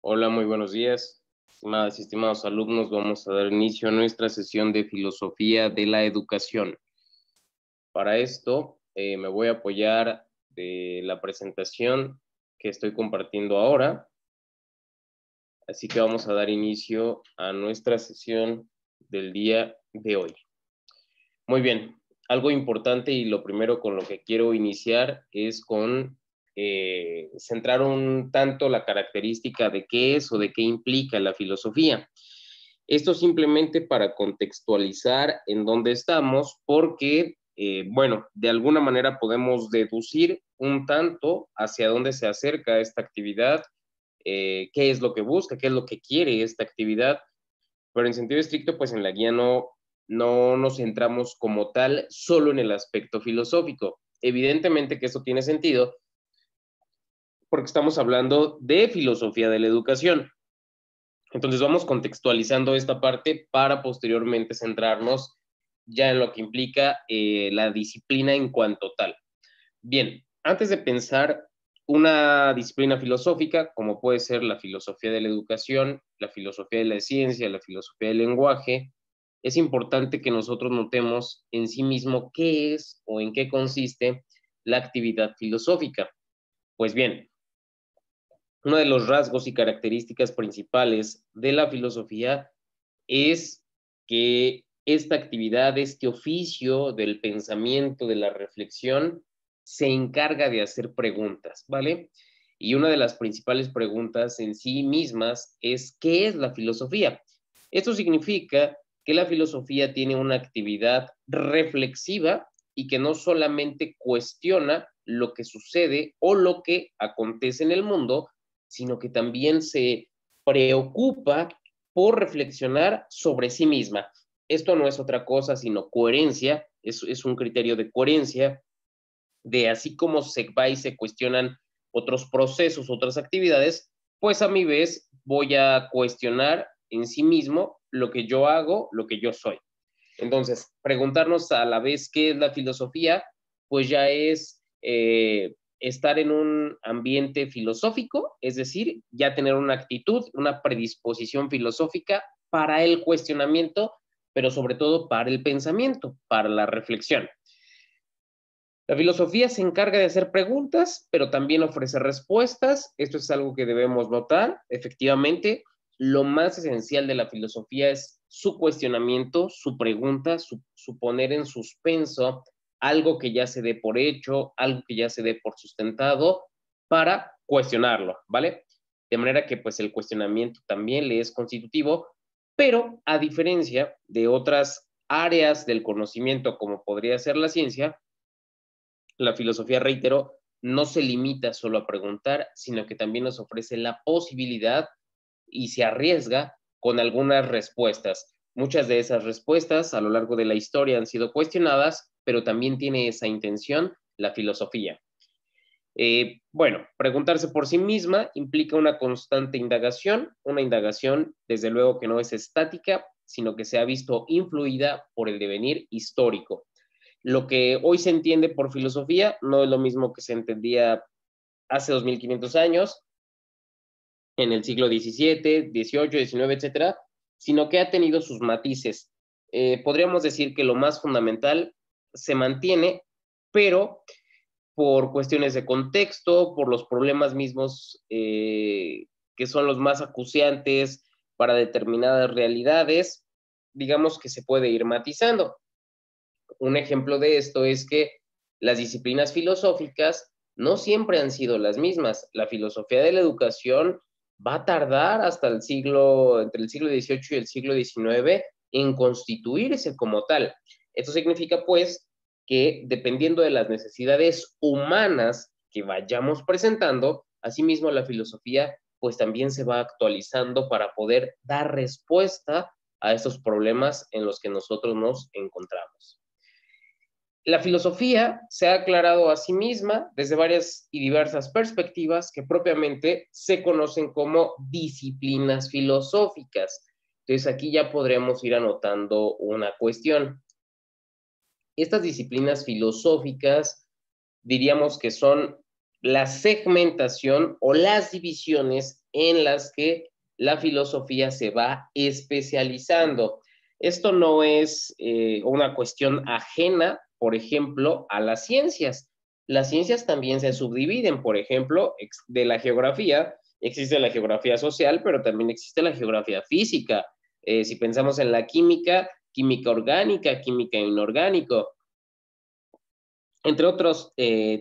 Hola, muy buenos días. Estimadas y estimados alumnos, vamos a dar inicio a nuestra sesión de filosofía de la educación. Para esto, me voy a apoyar de la presentación que estoy compartiendo ahora. Así que vamos a dar inicio a nuestra sesión del día de hoy. Muy bien, algo importante y lo primero con lo que quiero iniciar es con centrar un tanto la característica de qué es o de qué implica la filosofía. Esto simplemente para contextualizar en dónde estamos, porque, bueno, de alguna manera podemos deducir un tanto hacia dónde se acerca esta actividad, qué es lo que busca, qué es lo que quiere esta actividad, pero en sentido estricto, pues en la guía no nos centramos como tal solo en el aspecto filosófico. Evidentemente que eso tiene sentido porque estamos hablando de filosofía de la educación. Entonces vamos contextualizando esta parte para posteriormente centrarnos ya en lo que implica la disciplina en cuanto tal. Bien, antes de pensar una disciplina filosófica, como puede ser la filosofía de la educación, la filosofía de la ciencia, la filosofía del lenguaje, es importante que nosotros notemos en sí mismo qué es o en qué consiste la actividad filosófica. Pues bien, uno de los rasgos y características principales de la filosofía es que esta actividad, este oficio del pensamiento, de la reflexión, se encarga de hacer preguntas, ¿vale? Y una de las principales preguntas en sí mismas es, ¿qué es la filosofía? Esto significa que la filosofía tiene una actividad reflexiva y que no solamente cuestiona lo que sucede o lo que acontece en el mundo, sino que también se preocupa por reflexionar sobre sí misma. Esto no es otra cosa sino coherencia, es un criterio de coherencia, de así como se va y se cuestionan otros procesos, otras actividades, pues a mi vez voy a cuestionar en sí mismo lo que yo hago, lo que yo soy. Entonces, preguntarnos a la vez qué es la filosofía, pues ya es estar en un ambiente filosófico, es decir, ya tener una actitud, una predisposición filosófica para el cuestionamiento, pero sobre todo para el pensamiento, para la reflexión. La filosofía se encarga de hacer preguntas, pero también ofrece respuestas. Esto es algo que debemos notar. Efectivamente, lo más esencial de la filosofía es su cuestionamiento, su pregunta, su poner en suspenso algo que ya se dé por hecho, algo que ya se dé por sustentado, para cuestionarlo, ¿vale? De manera que pues el cuestionamiento también le es constitutivo, pero a diferencia de otras áreas del conocimiento como podría ser la ciencia, la filosofía, reitero, no se limita solo a preguntar, sino que también nos ofrece la posibilidad y se arriesga con algunas respuestas. Muchas de esas respuestas a lo largo de la historia han sido cuestionadas, pero también tiene esa intención la filosofía. Bueno, preguntarse por sí misma implica una constante indagación, una indagación desde luego que no es estática, sino que se ha visto influida por el devenir histórico. Lo que hoy se entiende por filosofía no es lo mismo que se entendía hace 2500 años, en el siglo XVII, XVIII, XIX, etcétera, sino que ha tenido sus matices. Podríamos decir que lo más fundamental se mantiene, pero por cuestiones de contexto, por los problemas mismos que son los más acuciantes para determinadas realidades, digamos que se puede ir matizando. Un ejemplo de esto es que las disciplinas filosóficas no siempre han sido las mismas. La filosofía de la educación va a tardar hasta entre el siglo XVIII y el siglo XIX en constituirse como tal. Esto significa, pues, que dependiendo de las necesidades humanas que vayamos presentando, asimismo la filosofía, pues también se va actualizando para poder dar respuesta a esos problemas en los que nosotros nos encontramos. La filosofía se ha aclarado a sí misma desde varias y diversas perspectivas que propiamente se conocen como disciplinas filosóficas. Entonces aquí ya podremos ir anotando una cuestión. Estas disciplinas filosóficas diríamos que son la segmentación o las divisiones en las que la filosofía se va especializando. Esto no es una cuestión ajena, por ejemplo, a las ciencias. Las ciencias también se subdividen, por ejemplo, de la geografía. Existe la geografía social, pero también existe la geografía física. Si pensamos en la química, química orgánica, química inorgánico, entre otros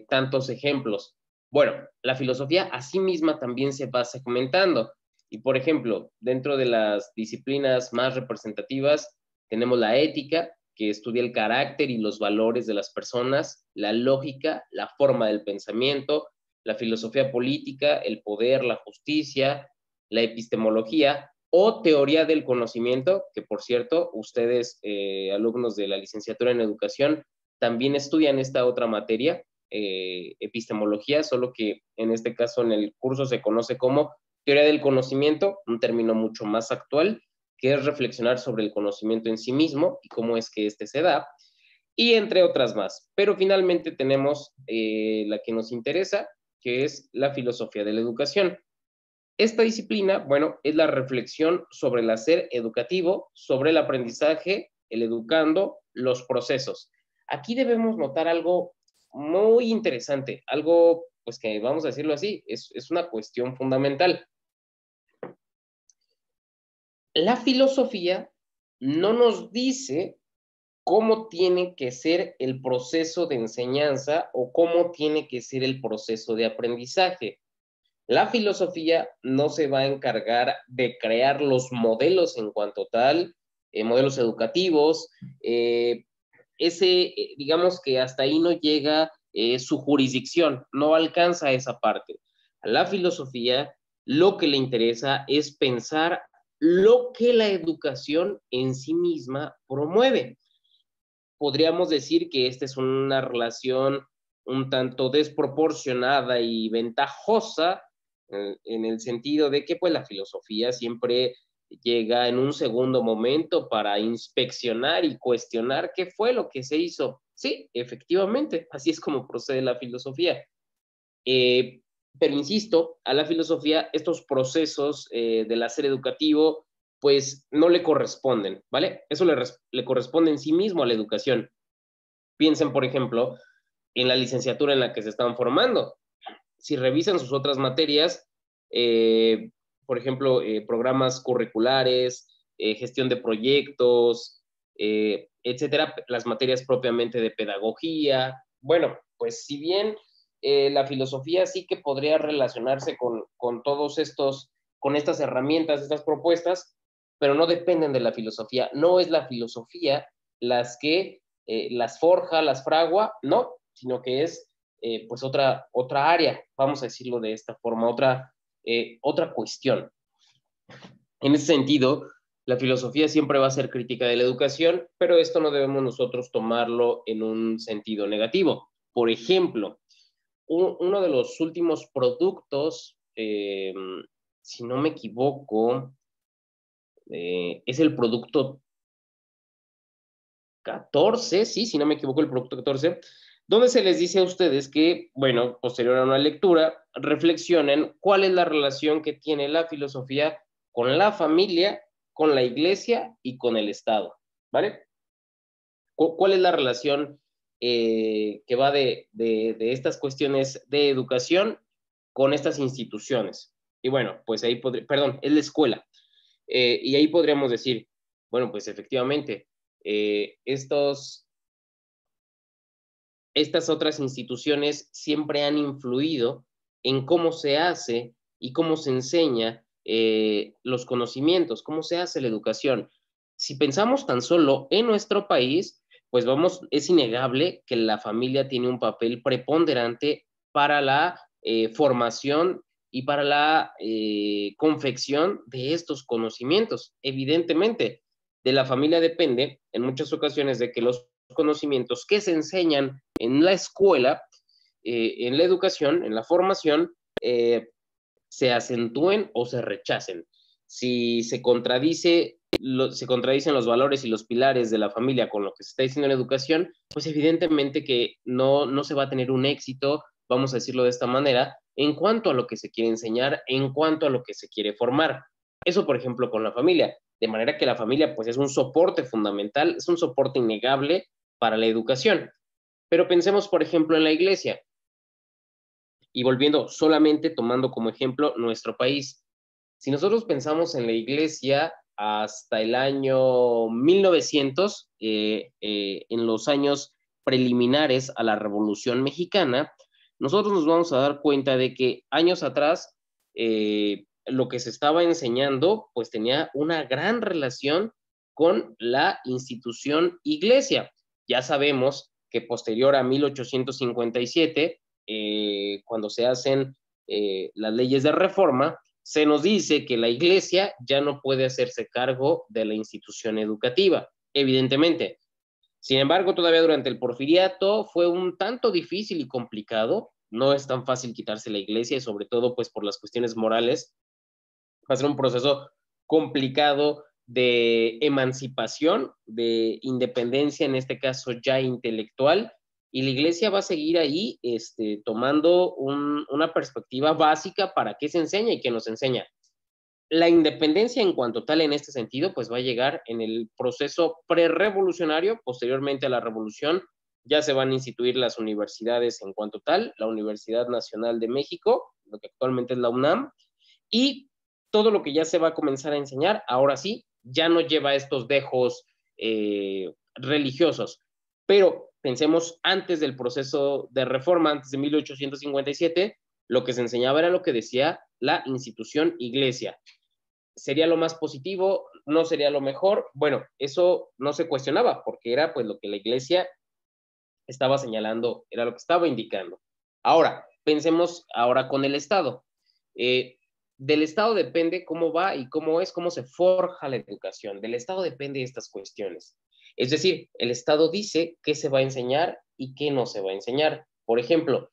tantos ejemplos. Bueno, la filosofía a sí misma también se va segmentando. Y, por ejemplo, dentro de las disciplinas más representativas, tenemos la ética, que estudia el carácter y los valores de las personas, la lógica, la forma del pensamiento, la filosofía política, el poder, la justicia, la epistemología o teoría del conocimiento, que por cierto, ustedes, alumnos de la licenciatura en educación, también estudian esta otra materia, epistemología, solo que en este caso en el curso se conoce como teoría del conocimiento, un término mucho más actual, que es reflexionar sobre el conocimiento en sí mismo y cómo es que este se da, y entre otras más. Pero finalmente tenemos la que nos interesa, que es la filosofía de la educación. Esta disciplina, bueno, es la reflexión sobre el hacer educativo, sobre el aprendizaje, el educando, los procesos. Aquí debemos notar algo muy interesante, algo, pues que vamos a decirlo así, es una cuestión fundamental. La filosofía no nos dice cómo tiene que ser el proceso de enseñanza o cómo tiene que ser el proceso de aprendizaje. La filosofía no se va a encargar de crear los modelos en cuanto tal, modelos educativos, digamos que hasta ahí no llega su jurisdicción, no alcanza esa parte. A la filosofía lo que le interesa es pensar lo que la educación en sí misma promueve. Podríamos decir que esta es una relación un tanto desproporcionada y ventajosa en el sentido de que pues la filosofía siempre llega en un segundo momento para inspeccionar y cuestionar qué fue lo que se hizo. Sí, efectivamente, así es como procede la filosofía. Eh, pero insisto, a la filosofía estos procesos del hacer educativo pues no le corresponden, ¿vale? Eso le corresponde en sí mismo a la educación. Piensen, por ejemplo, en la licenciatura en la que se están formando. Si revisan sus otras materias, por ejemplo, programas curriculares, gestión de proyectos, etcétera, las materias propiamente de pedagogía. Bueno, pues si bien la filosofía sí que podría relacionarse con todos estos, con estas herramientas, estas propuestas, pero no dependen de la filosofía. No es la filosofía las que las forja, las fragua, no, sino que es pues otra área, vamos a decirlo de esta forma, otra cuestión. En ese sentido, la filosofía siempre va a ser crítica de la educación, pero esto no debemos nosotros tomarlo en un sentido negativo. Por ejemplo, uno de los últimos productos, si no me equivoco, es el producto 14, sí, si no me equivoco, el producto 14, donde se les dice a ustedes que, bueno, posterior a una lectura, reflexionen cuál es la relación que tiene la filosofía con la familia, con la iglesia y con el Estado, ¿vale? ¿Cuál es la relación que va de estas cuestiones de educación con estas instituciones? Y bueno, pues ahí perdón, es la escuela. Y ahí podríamos decir, bueno, pues efectivamente, estas otras instituciones siempre han influido en cómo se hace y cómo se enseña los conocimientos, cómo se hace la educación. Si pensamos tan solo en nuestro país, pues es innegable que la familia tiene un papel preponderante para la formación y para la confección de estos conocimientos. Evidentemente, de la familia depende en muchas ocasiones de que los conocimientos que se enseñan en la escuela, en la educación, en la formación, se acentúen o se rechacen. Si se contradicen los valores y los pilares de la familia con lo que se está diciendo en la educación, pues evidentemente que no se va a tener un éxito vamos a decirlo de esta manera, en cuanto a lo que se quiere enseñar, en cuanto a lo que se quiere formar. Eso, por ejemplo, con la familia, de manera que la familia pues es un soporte fundamental, es un soporte innegable para la educación. Pero pensemos, por ejemplo, en la iglesia. Y volviendo solamente tomando como ejemplo nuestro país. Si nosotros pensamos en la iglesia hasta el año 1900, en los años preliminares a la Revolución Mexicana, nosotros nos vamos a dar cuenta de que años atrás lo que se estaba enseñando pues tenía una gran relación con la institución iglesia. Ya sabemos que posterior a 1857, cuando se hacen las leyes de reforma, se nos dice que la iglesia ya no puede hacerse cargo de la institución educativa, evidentemente. Sin embargo, todavía durante el porfiriato fue un tanto difícil y complicado. No es tan fácil quitarse la iglesia y sobre todo pues por las cuestiones morales. Va a ser un proceso complicado de emancipación, de independencia, en este caso ya intelectual, y la iglesia va a seguir ahí tomando una perspectiva básica para qué se enseña y qué nos enseña. La independencia en cuanto tal en este sentido, pues va a llegar en el proceso prerevolucionario, posteriormente a la revolución, ya se van a instituir las universidades en cuanto tal, la Universidad Nacional de México, lo que actualmente es la UNAM, y todo lo que ya se va a comenzar a enseñar, ahora sí, ya no lleva estos dejos religiosos. Pero pensemos antes del proceso de reforma, antes de 1857, lo que se enseñaba era lo que decía la institución iglesia. ¿Sería lo más positivo? ¿No sería lo mejor? Bueno, eso no se cuestionaba porque era pues lo que la iglesia estaba señalando, era lo que estaba indicando. Ahora, pensemos ahora con el Estado. Del Estado depende cómo va y cómo es, cómo se forja la educación. Del Estado depende de estas cuestiones. Es decir, el Estado dice qué se va a enseñar y qué no se va a enseñar. Por ejemplo,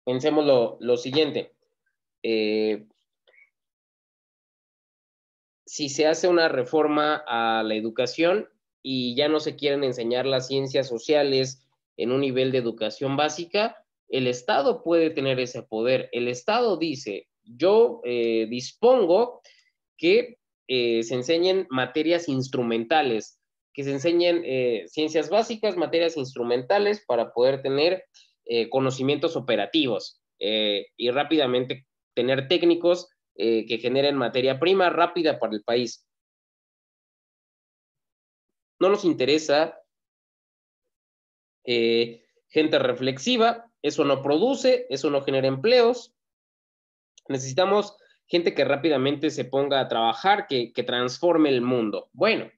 pensemos lo siguiente. Si se hace una reforma a la educación y ya no se quieren enseñar las ciencias sociales en un nivel de educación básica, el Estado puede tener ese poder. El Estado dice, yo dispongo que se enseñen materias instrumentales, que se enseñen ciencias básicas, materias instrumentales para poder tener conocimientos operativos y rápidamente tener técnicos que generen materia prima rápida para el país. No nos interesa gente reflexiva, eso no produce, eso no genera empleos. Necesitamos gente que rápidamente se ponga a trabajar, que transforme el mundo. Bueno,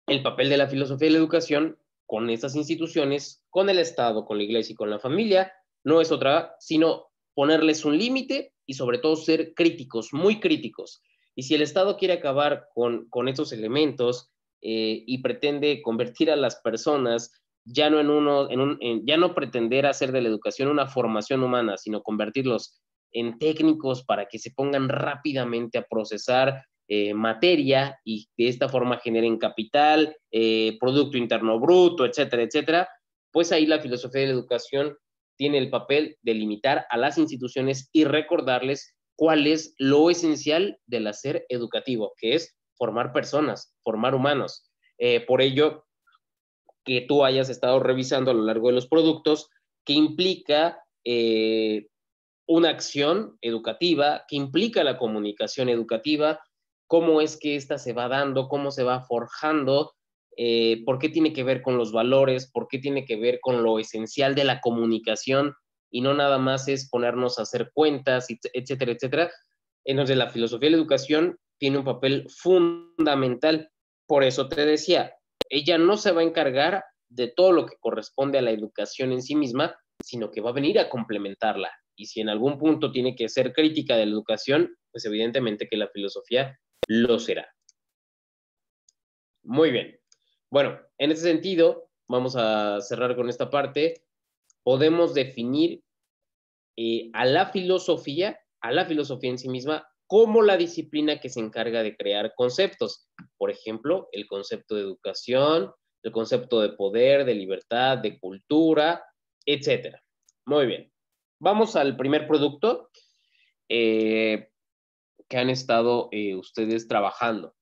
el papel de la filosofía de la educación con estas instituciones, con el Estado, con la iglesia y con la familia, no es otra, sino ponerles un límite y sobre todo ser críticos, muy críticos. Y si el Estado quiere acabar con estos elementos y pretende convertir a las personas ya no ya no pretender hacer de la educación una formación humana, sino convertirlos en técnicos para que se pongan rápidamente a procesar materia y de esta forma generen capital, Producto Interno Bruto, etcétera, etcétera, pues ahí la filosofía de la educación tiene el papel de limitar a las instituciones y recordarles cuál es lo esencial del hacer educativo, que es formar personas, formar humanos. Por ello, que tú hayas estado revisando a lo largo de los productos, que implica una acción educativa, que implica la comunicación educativa, cómo es que ésta se va dando, cómo se va forjando, por qué tiene que ver con los valores, por qué tiene que ver con lo esencial de la comunicación y no nada más es ponernos a hacer cuentas, etcétera, etcétera. Entonces la filosofía de la educación tiene un papel fundamental. Por eso te decía, ella no se va a encargar de todo lo que corresponde a la educación en sí misma, sino que va a venir a complementarla. Y si en algún punto tiene que ser crítica de la educación, pues evidentemente que la filosofía lo será. Muy bien. Bueno, en ese sentido, vamos a cerrar con esta parte. Podemos definir a la filosofía en sí misma, como la disciplina que se encarga de crear conceptos. Por ejemplo, el concepto de educación, el concepto de poder, de libertad, de cultura, etcétera. Muy bien. Vamos al primer producto que han estado ustedes trabajando.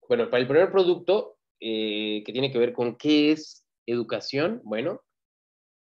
Bueno, para el primer producto que tiene que ver con qué es educación, bueno,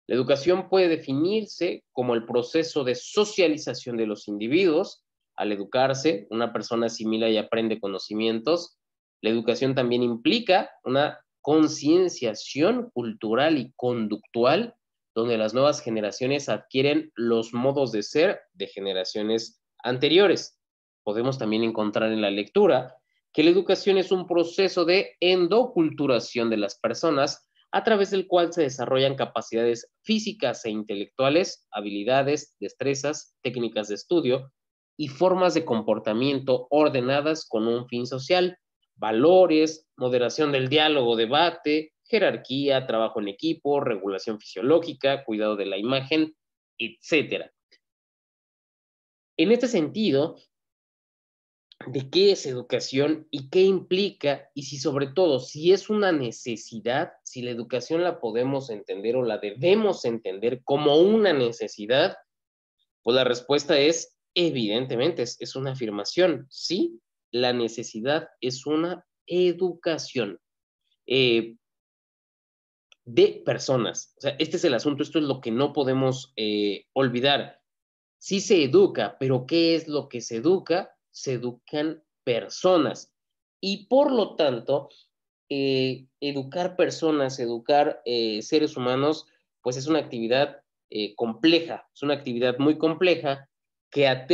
la educación puede definirse como el proceso de socialización de los individuos. Al educarse, una persona asimila y aprende conocimientos. La educación también implica una concienciación cultural y conductual, donde las nuevas generaciones adquieren los modos de ser de generaciones anteriores. Podemos también encontrar en la lectura que la educación es un proceso de endoculturación de las personas a través del cual se desarrollan capacidades físicas e intelectuales, habilidades, destrezas, técnicas de estudio y formas de comportamiento ordenadas con un fin social, valores, moderación del diálogo, debate, jerarquía, trabajo en equipo, regulación fisiológica, cuidado de la imagen, etc. En este sentido, de qué es educación y qué implica y si sobre todo, si es una necesidad, si la educación la podemos entender o la debemos entender como una necesidad, pues la respuesta es evidentemente, es una afirmación, sí, la necesidad es una educación de personas. O sea, este es el asunto, esto es lo que no podemos olvidar. Sí se educa, pero ¿qué es lo que se educa? Se educan personas. Y por lo tanto, educar personas, educar seres humanos, pues es una actividad compleja, es una actividad muy compleja que en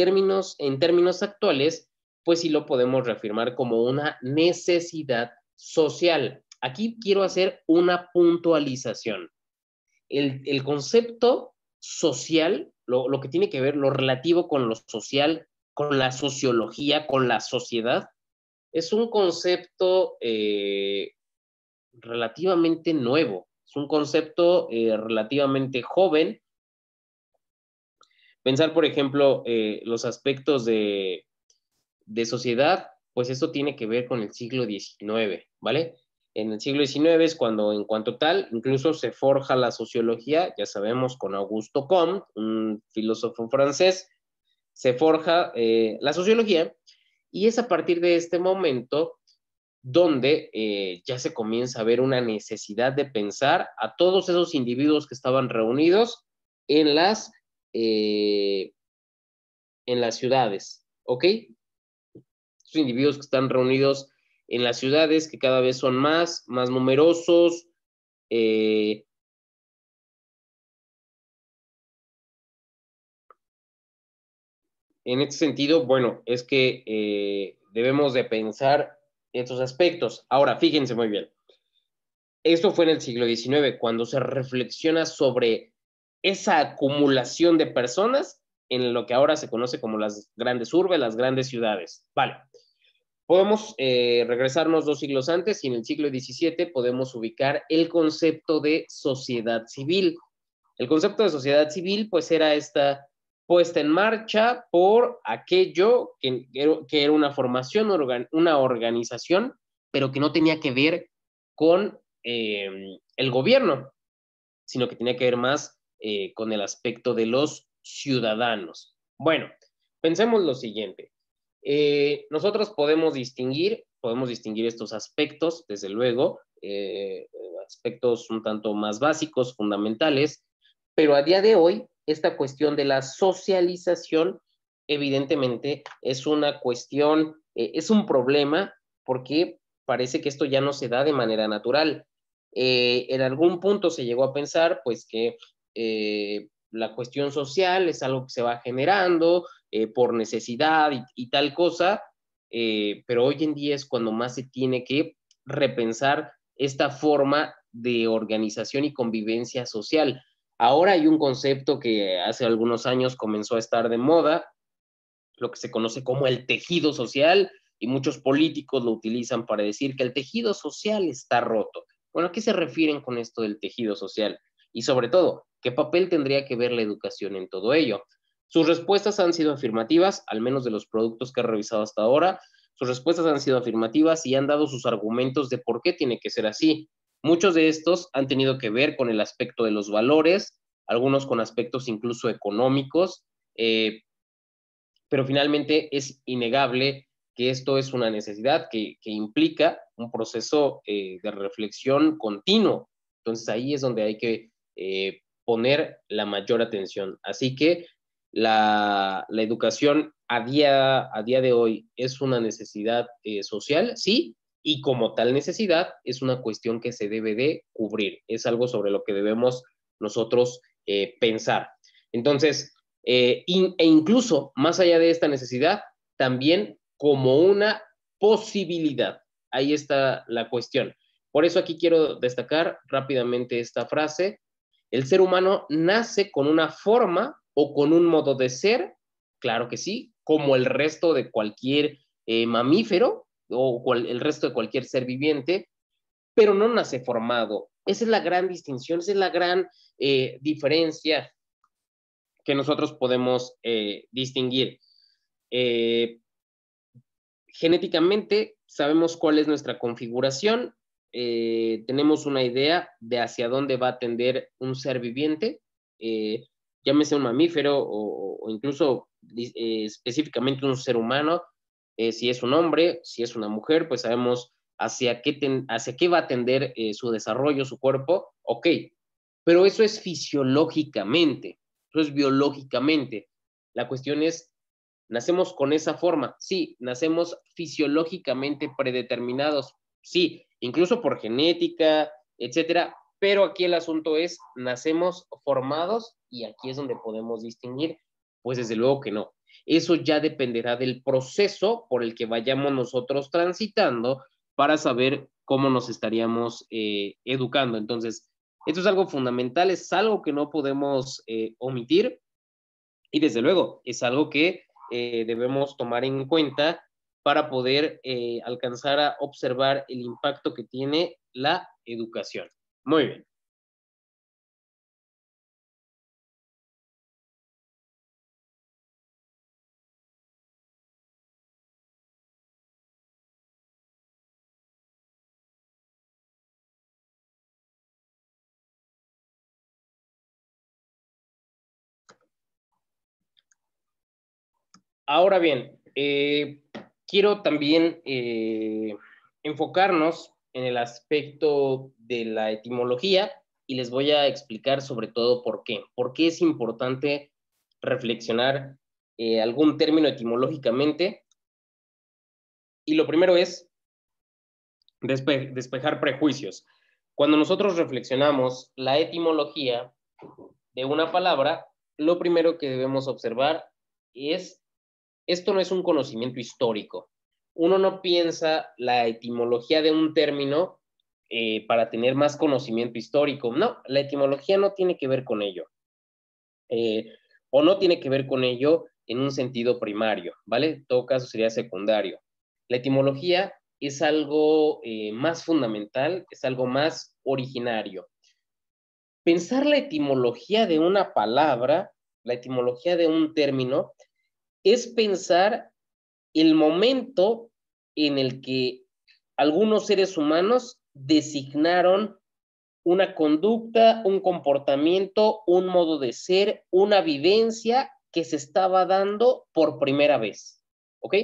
términos actuales, pues sí lo podemos reafirmar como una necesidad social. Aquí quiero hacer una puntualización. El concepto social, lo que tiene que ver, lo relativo con lo social, con la sociología, con la sociedad, es un concepto relativamente nuevo, es un concepto relativamente joven. Pensar, por ejemplo, los aspectos de sociedad, pues eso tiene que ver con el siglo XIX, ¿vale? En el siglo XIX es cuando, en cuanto tal, incluso se forja la sociología, ya sabemos, con Augusto Comte, un filósofo francés, se forja la sociología, y es a partir de este momento donde ya se comienza a ver una necesidad de pensar a todos esos individuos que estaban reunidos en eh, en las ciudades, ¿ok? Estos individuos que están reunidos en las ciudades, que cada vez son más numerosos. En este sentido, bueno, es que debemos de pensar estos aspectos. Ahora, fíjense muy bien. Esto fue en el siglo XIX, cuando se reflexiona sobre esa acumulación de personas en lo que ahora se conoce como las grandes urbes, las grandes ciudades. Vale. Podemos regresarnos 2 siglos antes y en el siglo XVII podemos ubicar el concepto de sociedad civil. El concepto de sociedad civil pues era esta puesta en marcha por aquello que era una formación, una organización, pero que no tenía que ver con el gobierno, sino que tenía que ver más con el aspecto de los ciudadanos. Bueno, pensemos lo siguiente. Nosotros podemos distinguir estos aspectos, desde luego, aspectos un tanto más básicos, fundamentales, pero a día de hoy, esta cuestión de la socialización, evidentemente, es una cuestión, es un problema, porque parece que esto ya no se da de manera natural. En algún punto se llegó a pensar, pues, que la cuestión social es algo que se va generando, por necesidad y tal cosa, pero hoy en día es cuando más se tiene que repensar esta forma de organización y convivencia social. Ahora hay un concepto que hace algunos años comenzó a estar de moda, lo que se conoce como el tejido social, y muchos políticos lo utilizan para decir que el tejido social está roto. Bueno, ¿a qué se refieren con esto del tejido social? Y sobre todo, ¿qué papel tendría que ver la educación en todo ello? Sus respuestas han sido afirmativas, al menos de los productos que he revisado hasta ahora. sus respuestas han sido afirmativas y han dado sus argumentos de por qué tiene que ser así. Muchos de estos han tenido que ver con el aspecto de los valores, algunos con aspectos incluso económicos, pero finalmente es innegable que esto es una necesidad que implica un proceso de reflexión continuo. Entonces ahí es donde hay que poner la mayor atención. Así que la educación a día de hoy es una necesidad social, sí, y como tal necesidad es una cuestión que se debe de cubrir. Es algo sobre lo que debemos nosotros pensar. Entonces, e incluso más allá de esta necesidad, también como una posibilidad. Ahí está la cuestión. Por eso aquí quiero destacar rápidamente esta frase. El ser humano nace con una forma o con un modo de ser, claro que sí, como el resto de cualquier mamífero o el resto de cualquier ser viviente, pero no nace formado. Esa es la gran distinción, esa es la gran diferencia que nosotros podemos distinguir. Genéticamente sabemos cuál es nuestra configuración, tenemos una idea de hacia dónde va a tender un ser viviente, llámese un mamífero o incluso específicamente un ser humano, si es un hombre, si es una mujer, pues sabemos hacia qué va a tender su desarrollo, su cuerpo, ok, pero eso es fisiológicamente, eso es biológicamente. La cuestión es, ¿nacemos con esa forma? Sí, nacemos fisiológicamente predeterminados, sí, incluso por genética, etcétera, pero aquí el asunto es, ¿nacemos formados? Y aquí es donde podemos distinguir, pues desde luego que no. Eso ya dependerá del proceso por el que vayamos nosotros transitando para saber cómo nos estaríamos educando. Entonces, esto es algo fundamental, es algo que no podemos omitir y desde luego es algo que debemos tomar en cuenta para poder alcanzar a observar el impacto que tiene la educación. Muy bien. Ahora bien, quiero también enfocarnos en el aspecto de la etimología y les voy a explicar sobre todo por qué. ¿Por qué es importante reflexionar algún término etimológicamente? Y lo primero es despejar prejuicios. Cuando nosotros reflexionamos la etimología de una palabra, lo primero que debemos observar es, esto no es un conocimiento histórico. Uno no piensa la etimología de un término para tener más conocimiento histórico. No, la etimología no tiene que ver con ello. O no tiene que ver con ello en un sentido primario, ¿vale? En todo caso sería secundario. La etimología es algo más fundamental, es algo más originario. Pensar la etimología de una palabra, la etimología de un término, es pensar el momento en el que algunos seres humanos designaron una conducta, un comportamiento, un modo de ser, una vivencia que se estaba dando por primera vez. ¿Ok?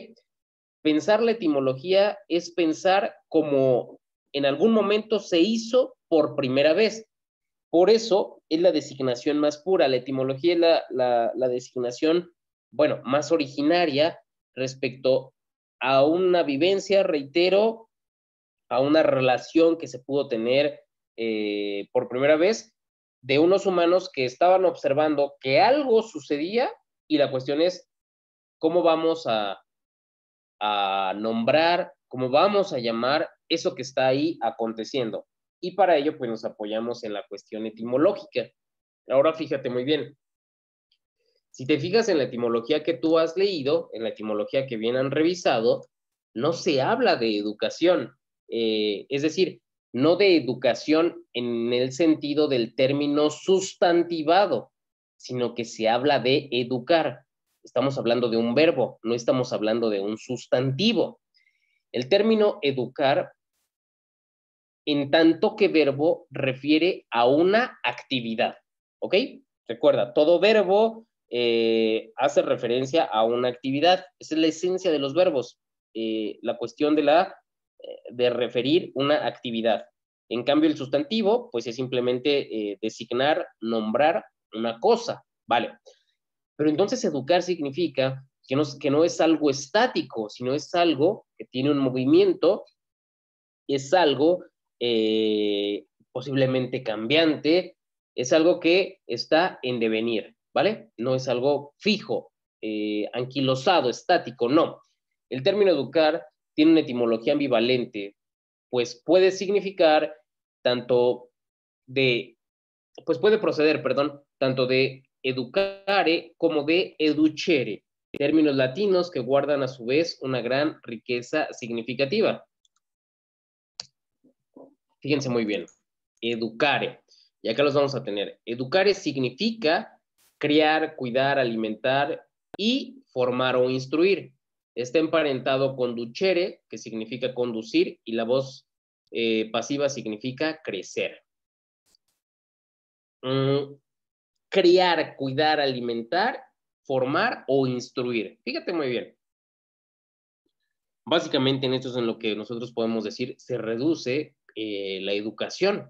Pensar la etimología es pensar como en algún momento se hizo por primera vez. Por eso es la designación más pura. La etimología es la designación, bueno, más originaria respecto a una vivencia, reitero, a una relación que se pudo tener por primera vez de unos humanos que estaban observando que algo sucedía y la cuestión es cómo vamos a nombrar, cómo vamos a llamar eso que está ahí aconteciendo. Y para ello, pues nos apoyamos en la cuestión etimológica. Ahora fíjate muy bien, si te fijas en la etimología que tú has leído, en la etimología que bien han revisado, no se habla de educación. Es decir, no de educación en el sentido del término sustantivado, sino que se habla de educar. Estamos hablando de un verbo, no estamos hablando de un sustantivo. El término educar, en tanto que verbo, refiere a una actividad, ¿ok? Recuerda, todo verbo hace referencia a una actividad. Esa es la esencia de los verbos, la cuestión de referir una actividad. En cambio, el sustantivo, pues es simplemente designar, nombrar una cosa, ¿vale? Pero entonces educar significa que no es algo estático, sino es algo que tiene un movimiento, es algo posiblemente cambiante, es algo que está en devenir, ¿vale? No es algo fijo, anquilosado, estático, no. El término educar tiene una etimología ambivalente, pues puede significar tanto de, pues puede proceder, perdón, tanto de educare como de educere, términos latinos que guardan a su vez una gran riqueza significativa. Fíjense muy bien, educare, y acá los vamos a tener. Educare significa criar, cuidar, alimentar y formar o instruir. Está emparentado con ducere, que significa conducir, y la voz pasiva significa crecer. Criar, cuidar, alimentar, formar o instruir. Fíjate muy bien. Básicamente en esto es en lo que nosotros podemos decir, se reduce la educación.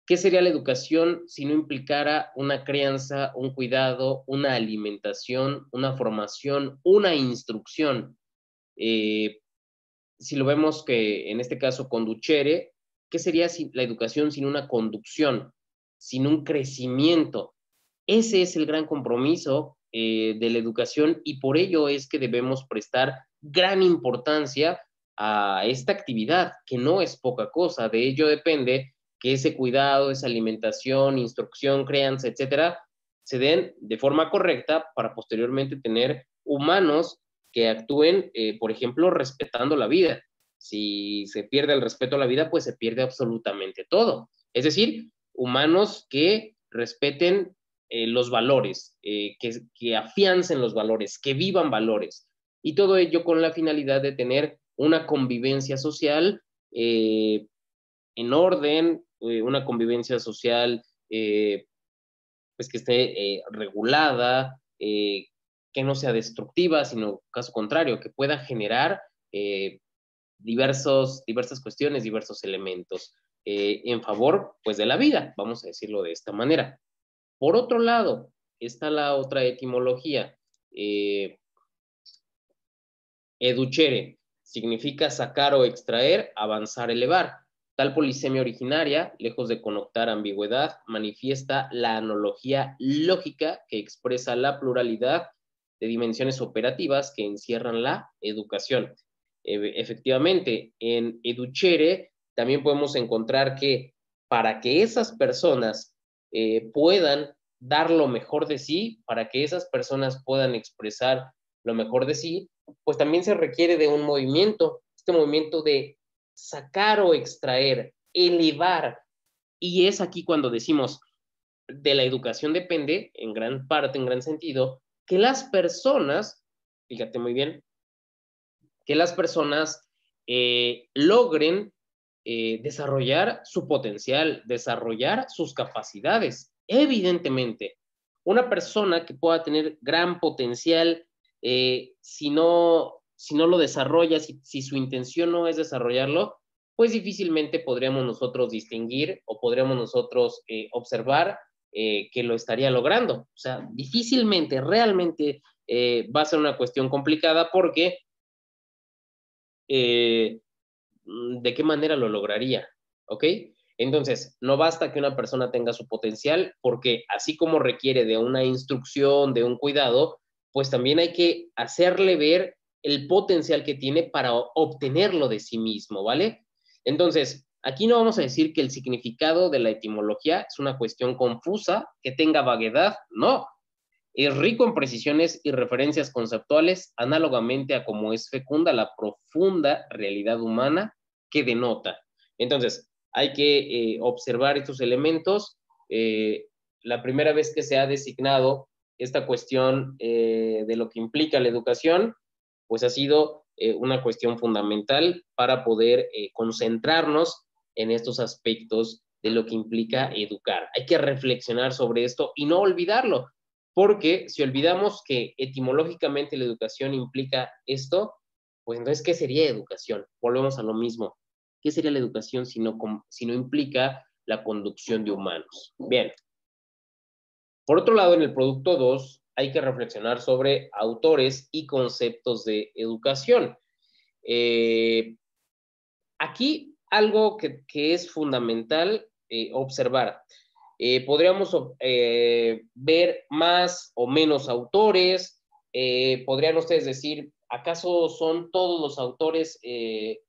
¿Qué sería la educación si no implicara una crianza, un cuidado, una alimentación, una formación, una instrucción? Si lo vemos que en este caso conducere, ¿qué sería la educación sin una conducción, sin un crecimiento? Ese es el gran compromiso de la educación y por ello es que debemos prestar gran importancia a esta actividad, que no es poca cosa. De ello depende que ese cuidado, esa alimentación, instrucción, crianza, etcétera, se den de forma correcta para posteriormente tener humanos que actúen, por ejemplo, respetando la vida. Si se pierde el respeto a la vida, pues se pierde absolutamente todo. Es decir, humanos que respeten los valores, que afiancen los valores, que vivan valores. Y todo ello con la finalidad de tener una convivencia social en orden, una convivencia social pues que esté regulada, que no sea destructiva, sino caso contrario, que pueda generar diversas cuestiones, diversos elementos en favor pues de la vida, vamos a decirlo de esta manera. Por otro lado, está la otra etimología. Educere significa sacar o extraer, avanzar, elevar. Tal polisemia originaria, lejos de connotar ambigüedad, manifiesta la analogía lógica que expresa la pluralidad de dimensiones operativas que encierran la educación. Efectivamente, en educere también podemos encontrar que para que esas personas puedan dar lo mejor de sí, para que esas personas puedan expresar lo mejor de sí, pues también se requiere de un movimiento, este movimiento de sacar o extraer, elevar. Y es aquí cuando decimos, de la educación depende, en gran parte, en gran sentido, que las personas, fíjate muy bien, que las personas logren desarrollar su potencial, desarrollar sus capacidades. Evidentemente, una persona que pueda tener gran potencial, si no lo desarrolla, si su intención no es desarrollarlo, pues difícilmente podríamos nosotros distinguir o podríamos nosotros observar que lo estaría logrando. O sea, difícilmente, realmente va a ser una cuestión complicada porque ¿de qué manera lo lograría? ¿Ok? Entonces, no basta que una persona tenga su potencial, porque así como requiere de una instrucción, de un cuidado, pues también hay que hacerle ver el potencial que tiene para obtenerlo de sí mismo, ¿vale? Entonces, aquí no vamos a decir que el significado de la etimología es una cuestión confusa, que tenga vaguedad, no. Es rico en precisiones y referencias conceptuales, análogamente a cómo es fecunda la profunda realidad humana que denota. Entonces, hay que observar estos elementos. La primera vez que se ha designado esta cuestión de lo que implica la educación, pues ha sido una cuestión fundamental para poder concentrarnos en estos aspectos de lo que implica educar. Hay que reflexionar sobre esto y no olvidarlo, porque si olvidamos que etimológicamente la educación implica esto, pues entonces, ¿qué sería educación? Volvemos a lo mismo. ¿Qué sería la educación si no implica la conducción de humanos? Bien. Por otro lado, en el producto 2 hay que reflexionar sobre autores y conceptos de educación. Aquí algo que es fundamental observar. Podríamos ver más o menos autores. Podrían ustedes decir, ¿acaso son todos los autores que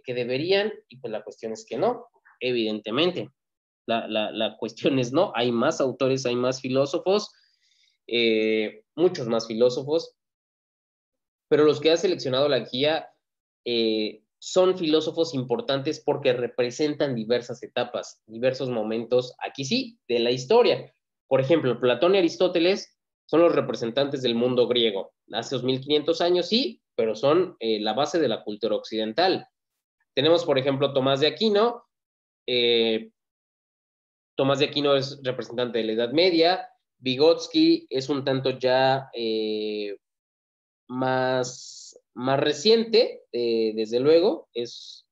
deberían? Y pues la cuestión es que no, evidentemente. La cuestión es no, hay más autores, hay más filósofos, muchos más filósofos, pero los que ha seleccionado la guía son filósofos importantes porque representan diversas etapas, diversos momentos, aquí sí, de la historia. Por ejemplo, Platón y Aristóteles son los representantes del mundo griego. Hace 2500 años sí, pero son la base de la cultura occidental. Tenemos, por ejemplo, Tomás de Aquino. Tomás de Aquino es representante de la Edad Media. Vygotsky es un tanto ya más reciente, desde luego. Es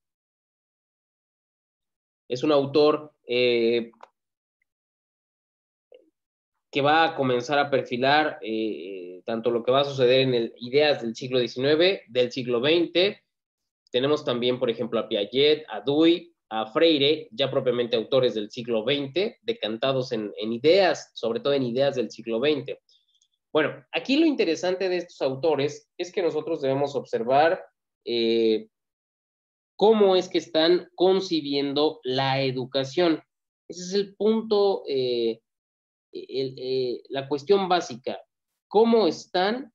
un autor que va a comenzar a perfilar tanto lo que va a suceder en ideas del siglo XIX, del siglo XX. Tenemos también, por ejemplo, a Piaget, a Dewey, a Freire, ya propiamente autores del siglo XX, decantados en ideas, sobre todo en ideas del siglo XX. Bueno, aquí lo interesante de estos autores es que nosotros debemos observar cómo es que están concibiendo la educación. Ese es el punto, la cuestión básica. ¿Cómo están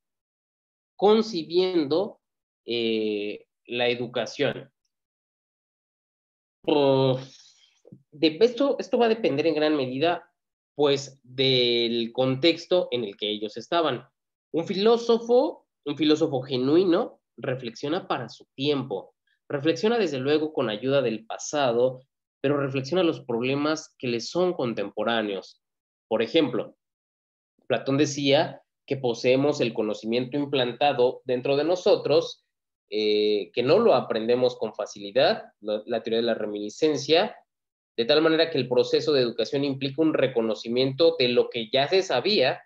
concibiendo la educación? Esto va a depender en gran medida, pues, del contexto en el que ellos estaban. Un filósofo genuino, reflexiona para su tiempo, reflexiona desde luego con ayuda del pasado, pero reflexiona los problemas que le son contemporáneos. Por ejemplo, Platón decía que poseemos el conocimiento implantado dentro de nosotros, que no lo aprendemos con facilidad, la teoría de la reminiscencia, de tal manera que el proceso de educación implica un reconocimiento de lo que ya se sabía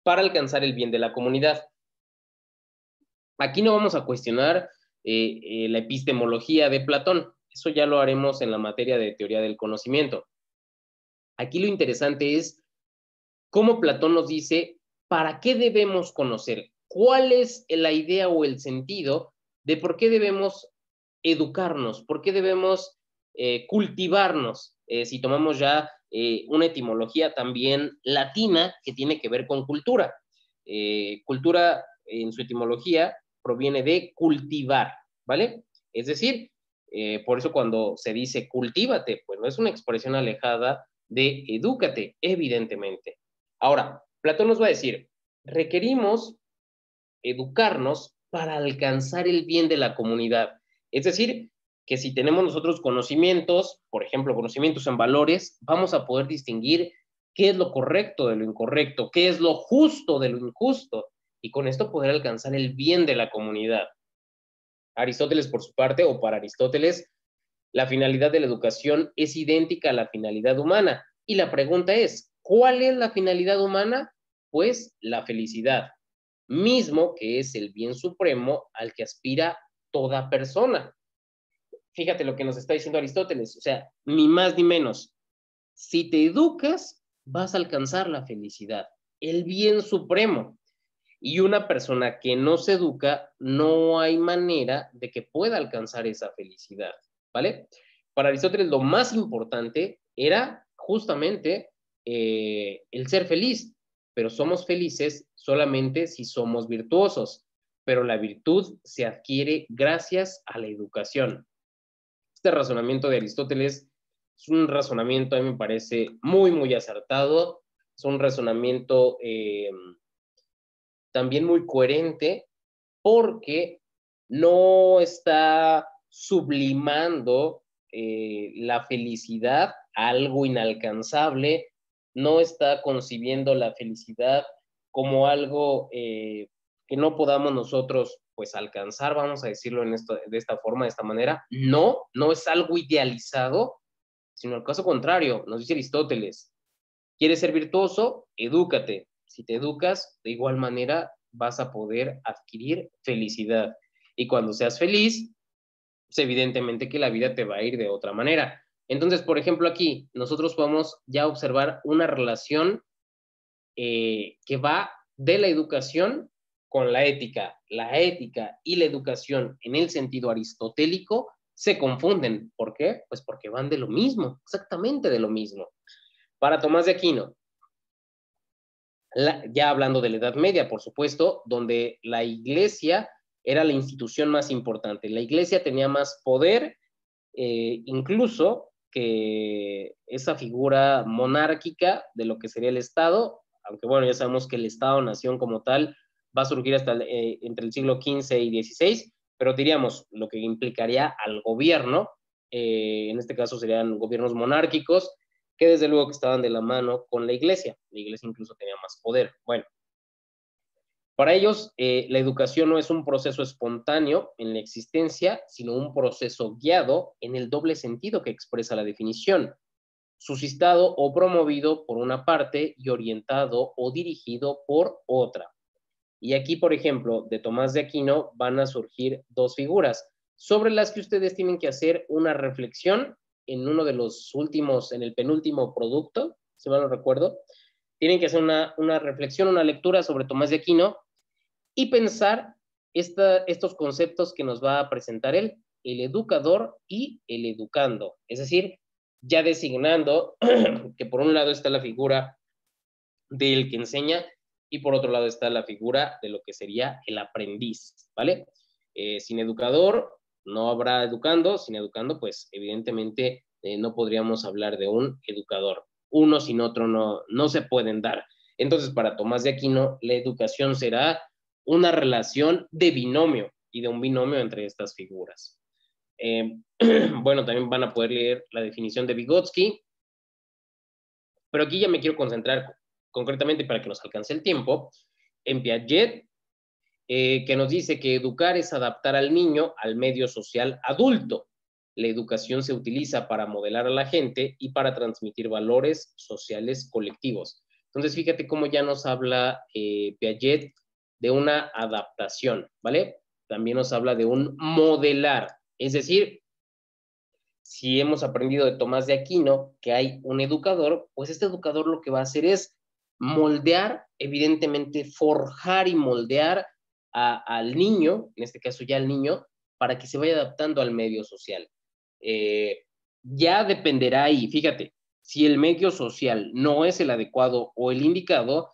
para alcanzar el bien de la comunidad. Aquí no vamos a cuestionar la epistemología de Platón, eso ya lo haremos en la materia de teoría del conocimiento. Aquí lo interesante es cómo Platón nos dice para qué debemos conocer, cuál es la idea o el sentido de por qué debemos educarnos, por qué debemos cultivarnos. Si tomamos ya una etimología también latina que tiene que ver con cultura. Cultura en su etimología proviene de cultivar, ¿vale? Es decir, por eso cuando se dice cultívate, pues no es una expresión alejada de edúcate, evidentemente. Ahora, Platón nos va a decir, requerimos educarnos para alcanzar el bien de la comunidad. Es decir, que si tenemos nosotros conocimientos, por ejemplo, conocimientos en valores, vamos a poder distinguir qué es lo correcto de lo incorrecto, qué es lo justo de lo injusto, y con esto poder alcanzar el bien de la comunidad. Aristóteles, por su parte, o para Aristóteles, la finalidad de la educación es idéntica a la finalidad humana. Y la pregunta es, ¿cuál es la finalidad humana? Pues la felicidad, mismo que es el bien supremo al que aspira toda persona. Fíjate lo que nos está diciendo Aristóteles, o sea, ni más ni menos. Si te educas, vas a alcanzar la felicidad, el bien supremo. Y una persona que no se educa, no hay manera de que pueda alcanzar esa felicidad, ¿vale? Para Aristóteles lo más importante era justamente el ser feliz, pero somos felices solamente si somos virtuosos, pero la virtud se adquiere gracias a la educación. Este razonamiento de Aristóteles es un razonamiento, a mí me parece muy, muy acertado, es un razonamiento también muy coherente, porque no está sublimando la felicidad a algo inalcanzable, no está concibiendo la felicidad como algo que no podamos nosotros pues alcanzar, vamos a decirlo de esta forma, de esta manera. No, no es algo idealizado, sino al caso contrario, nos dice Aristóteles, ¿quieres ser virtuoso? Edúcate. Si te educas, de igual manera vas a poder adquirir felicidad. Y cuando seas feliz, pues evidentemente que la vida te va a ir de otra manera. Entonces, por ejemplo, aquí nosotros podemos ya observar una relación que va de la educación con la ética. La ética y la educación en el sentido aristotélico se confunden. ¿Por qué? Pues porque van de lo mismo, exactamente de lo mismo. Para Tomás de Aquino, ya hablando de la Edad Media, por supuesto, donde la iglesia era la institución más importante. La iglesia tenía más poder, incluso que esa figura monárquica de lo que sería el Estado, aunque bueno, ya sabemos que el Estado-nación como tal va a surgir hasta entre el siglo XV y XVI, pero diríamos lo que implicaría al gobierno, en este caso serían gobiernos monárquicos, que desde luego que estaban de la mano con la iglesia. La iglesia incluso tenía más poder. Bueno, para ellos, la educación no es un proceso espontáneo en la existencia, sino un proceso guiado en el doble sentido que expresa la definición, suscitado o promovido por una parte y orientado o dirigido por otra. Y aquí, por ejemplo, de Tomás de Aquino van a surgir dos figuras sobre las que ustedes tienen que hacer una reflexión en uno de los últimos, en el penúltimo producto, si mal no recuerdo. Tienen que hacer una reflexión, una lectura sobre Tomás de Aquino y pensar estos conceptos que nos va a presentar él, el educador y el educando. Es decir, ya designando que por un lado está la figura del que enseña y por otro lado está la figura de lo que sería el aprendiz, ¿vale? Sin educador no habrá educando, sin educando pues evidentemente no podríamos hablar de un educador. Uno sin otro no se pueden dar. Entonces para Tomás de Aquino la educación será una relación de binomio y de un binomio entre estas figuras. Bueno, también van a poder leer la definición de Vygotsky, pero aquí ya me quiero concentrar concretamente para que nos alcance el tiempo, en Piaget, que nos dice que educar es adaptar al niño al medio social adulto. La educación se utiliza para modelar a la gente y para transmitir valores sociales colectivos. Entonces, fíjate cómo ya nos habla Piaget de una adaptación, ¿vale? También nos habla de un modelar, es decir, si hemos aprendido de Tomás de Aquino que hay un educador, pues este educador lo que va a hacer es moldear, evidentemente forjar y moldear al niño, en este caso ya al niño, para que se vaya adaptando al medio social. Ya dependerá y fíjate, si el medio social no es el adecuado o el indicado,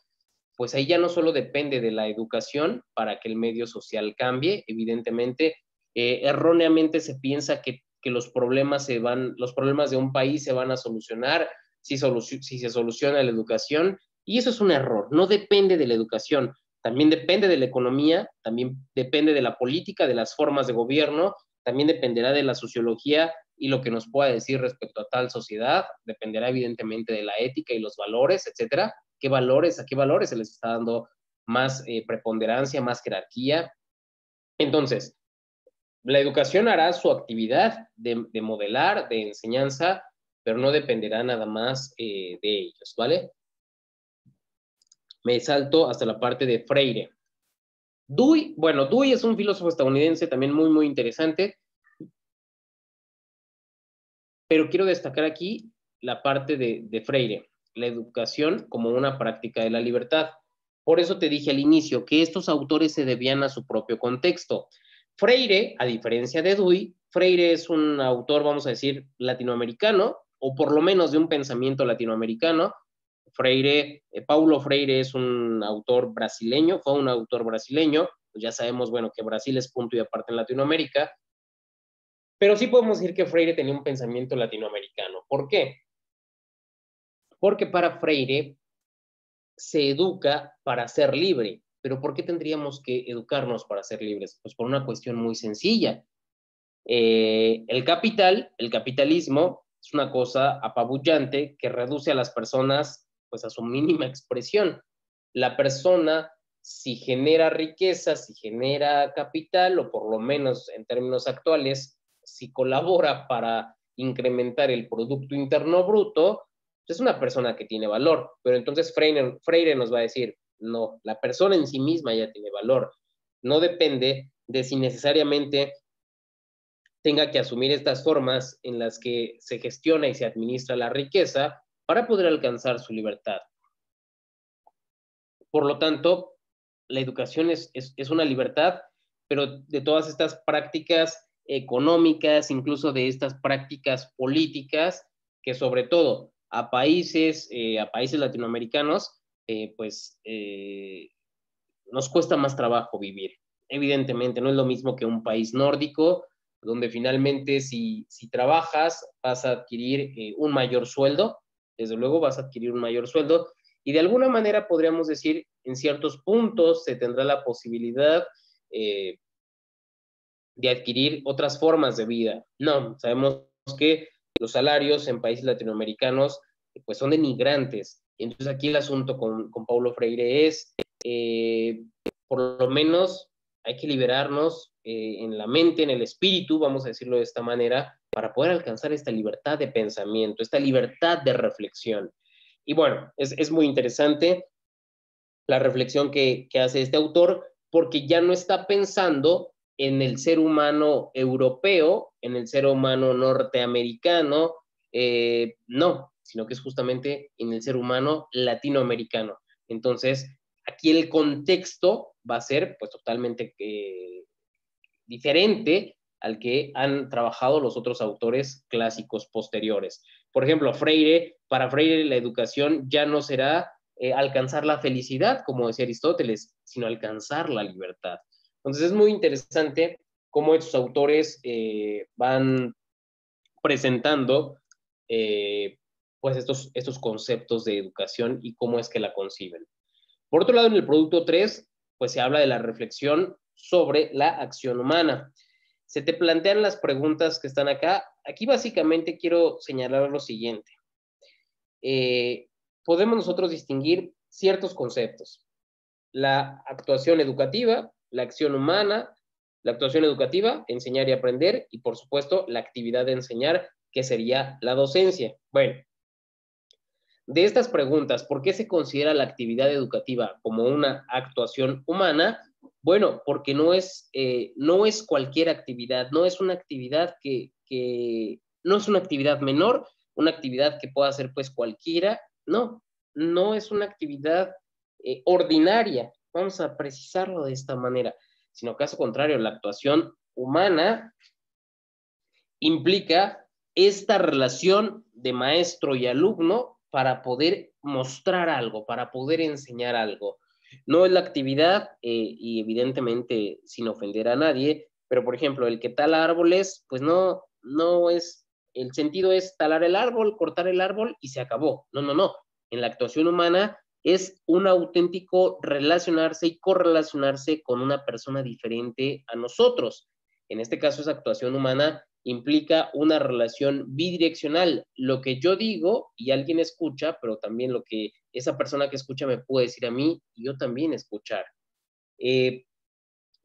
pues ahí ya no solo depende de la educación para que el medio social cambie, evidentemente, erróneamente se piensa que los problemas de un país se van a solucionar si se soluciona la educación, y eso es un error, no depende de la educación, también depende de la economía, también depende de la política, de las formas de gobierno, también dependerá de la sociología y lo que nos pueda decir respecto a tal sociedad, dependerá evidentemente de la ética y los valores, etcétera, a qué valores se les está dando más preponderancia, más jerarquía. Entonces, la educación hará su actividad de modelar, de enseñanza, pero no dependerá nada más de ellos, ¿vale? Me salto hasta la parte de Freire. Dewey es un filósofo estadounidense también muy, muy interesante, pero quiero destacar aquí la parte de Freire, la educación como una práctica de la libertad. Por eso te dije al inicio que estos autores se debían a su propio contexto. Freire, a diferencia de Dewey, Freire es un autor, vamos a decir, latinoamericano, o por lo menos de un pensamiento latinoamericano. Paulo Freire es un autor brasileño, fue un autor brasileño, pues ya sabemos, bueno, que Brasil es punto y aparte en Latinoamérica, pero sí podemos decir que Freire tenía un pensamiento latinoamericano. ¿Por qué? Porque para Freire se educa para ser libre, Pero ¿por qué tendríamos que educarnos para ser libres? Pues por una cuestión muy sencilla. El capitalismo, es una cosa apabullante que reduce a las personas pues a su mínima expresión. La persona, si genera riqueza, si genera capital, o por lo menos en términos actuales, si colabora para incrementar el Producto Interno Bruto, pues es una persona que tiene valor. Pero entonces Freire nos va a decir, no, la persona en sí misma ya tiene valor. No depende de si necesariamente tenga que asumir estas formas en las que se gestiona y se administra la riqueza para poder alcanzar su libertad. Por lo tanto, la educación es una libertad, pero de todas estas prácticas económicas, incluso de estas prácticas políticas, que sobre todo a países latinoamericanos, nos cuesta más trabajo vivir. Evidentemente, no es lo mismo que un país nórdico, donde finalmente si trabajas vas a adquirir un mayor sueldo, desde luego vas a adquirir un mayor sueldo, y de alguna manera podríamos decir, en ciertos puntos se tendrá la posibilidad de adquirir otras formas de vida. No, sabemos que los salarios en países latinoamericanos pues son denigrantes. Entonces aquí el asunto con Paulo Freire es, por lo menos hay que liberarnos en la mente, en el espíritu, vamos a decirlo de esta manera, para poder alcanzar esta libertad de pensamiento, esta libertad de reflexión. Y bueno, es muy interesante la reflexión que hace este autor, porque ya no está pensando en el ser humano europeo, en el ser humano norteamericano, no, sino que es justamente en el ser humano latinoamericano. Entonces, aquí el contexto va a ser pues totalmente diferente al que han trabajado los otros autores clásicos posteriores. Por ejemplo, para Freire la educación ya no será alcanzar la felicidad, como decía Aristóteles, sino alcanzar la libertad. Entonces es muy interesante cómo estos autores van presentando pues estos conceptos de educación y cómo es que la conciben. Por otro lado, en el producto 3, pues se habla de la reflexión sobre la acción humana. Se te plantean las preguntas que están acá. Aquí básicamente quiero señalar lo siguiente. Podemos nosotros distinguir ciertos conceptos. La actuación educativa, la acción humana, la actuación educativa, enseñar y aprender, y por supuesto la actividad de enseñar, que sería la docencia. Bueno, de estas preguntas, ¿por qué se considera la actividad educativa como una actuación humana? Bueno, porque no es cualquier actividad, no es una actividad no es una actividad menor, una actividad que pueda hacer pues cualquiera, no es una actividad ordinaria, vamos a precisarlo de esta manera, sino caso contrario, la actuación humana implica esta relación de maestro y alumno para poder mostrar algo, para poder enseñar algo. No es la actividad, y evidentemente sin ofender a nadie, pero por ejemplo, el que tala árboles, pues no es, el sentido es talar el árbol, cortar el árbol y se acabó. No. En la actuación humana es un auténtico relacionarse y correlacionarse con una persona diferente a nosotros. En este caso, esa actuación humana implica una relación bidireccional. Lo que yo digo y alguien escucha, pero también lo que esa persona que escucha me puede decir a mí y yo también escuchar.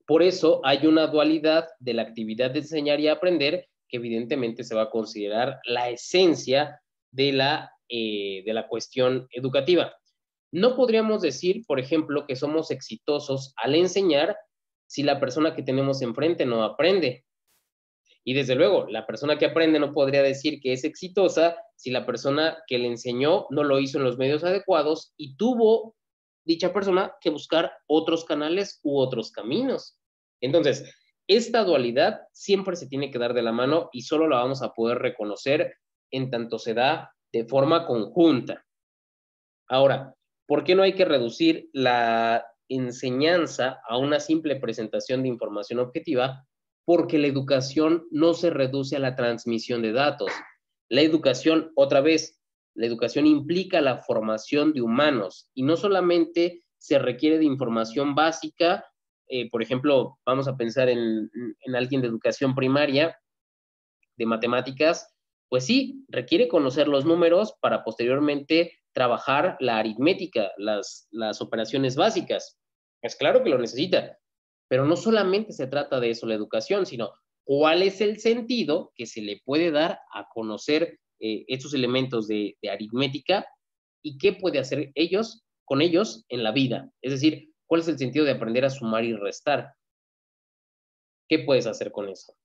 Por eso hay una dualidad de la actividad de enseñar y aprender que evidentemente se va a considerar la esencia de la cuestión educativa. No podríamos decir, por ejemplo, que somos exitosos al enseñar si la persona que tenemos enfrente no aprende. Y desde luego, la persona que aprende no podría decir que es exitosa si la persona que le enseñó no lo hizo en los medios adecuados y tuvo dicha persona que buscar otros canales u otros caminos. Entonces, esta dualidad siempre se tiene que dar de la mano y solo la vamos a poder reconocer en tanto se da de forma conjunta. Ahora, ¿por qué no hay que reducir la enseñanza a una simple presentación de información objetiva? Porque la educación no se reduce a la transmisión de datos. La educación, otra vez, la educación implica la formación de humanos y no solamente se requiere de información básica. Por ejemplo, vamos a pensar en alguien de educación primaria, de matemáticas, pues sí, requiere conocer los números para posteriormente trabajar la aritmética, las operaciones básicas. Es claro que lo necesita, pero no solamente se trata de eso la educación, sino cuál es el sentido que se le puede dar a conocer estos elementos de aritmética y qué puede hacer con ellos en la vida. Es decir, cuál es el sentido de aprender a sumar y restar. ¿Qué puedes hacer con eso?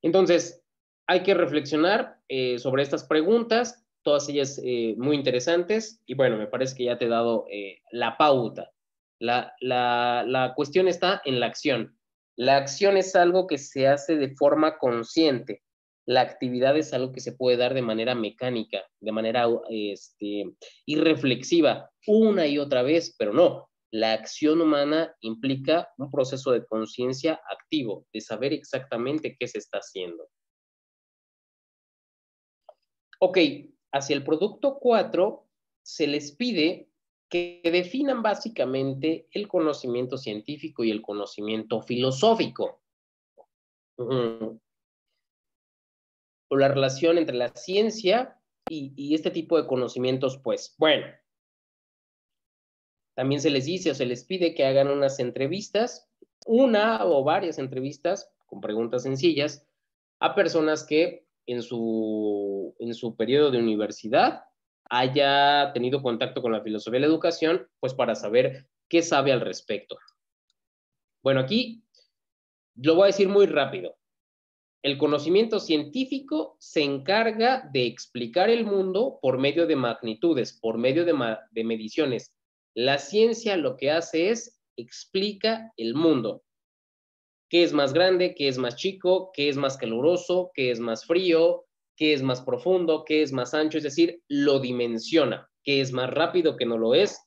Entonces, hay que reflexionar sobre estas preguntas, todas ellas muy interesantes, y bueno, me parece que ya te he dado la pauta. La cuestión está en la acción. La acción es algo que se hace de forma consciente. La actividad es algo que se puede dar de manera mecánica, de manera irreflexiva, una y otra vez, pero no. La acción humana implica un proceso de conciencia activo, de saber exactamente qué se está haciendo. Ok, hacia el producto 4 se les pide que definan básicamente el conocimiento científico y el conocimiento filosófico. O la relación entre la ciencia y este tipo de conocimientos, pues, bueno. También se les dice o se les pide que hagan unas entrevistas, una o varias entrevistas con preguntas sencillas a personas que en su periodo de universidad haya tenido contacto con la filosofía de la educación, pues para saber qué sabe al respecto. Bueno, aquí lo voy a decir muy rápido. El conocimiento científico se encarga de explicar el mundo por medio de magnitudes, por medio de mediciones. La ciencia lo que hace es explica el mundo. ¿Qué es más grande? ¿Qué es más chico? ¿Qué es más caluroso? ¿Qué es más frío? ¿Qué es más profundo? ¿Qué es más ancho? Es decir, lo dimensiona. ¿Qué es más rápido? ¿Qué no lo es?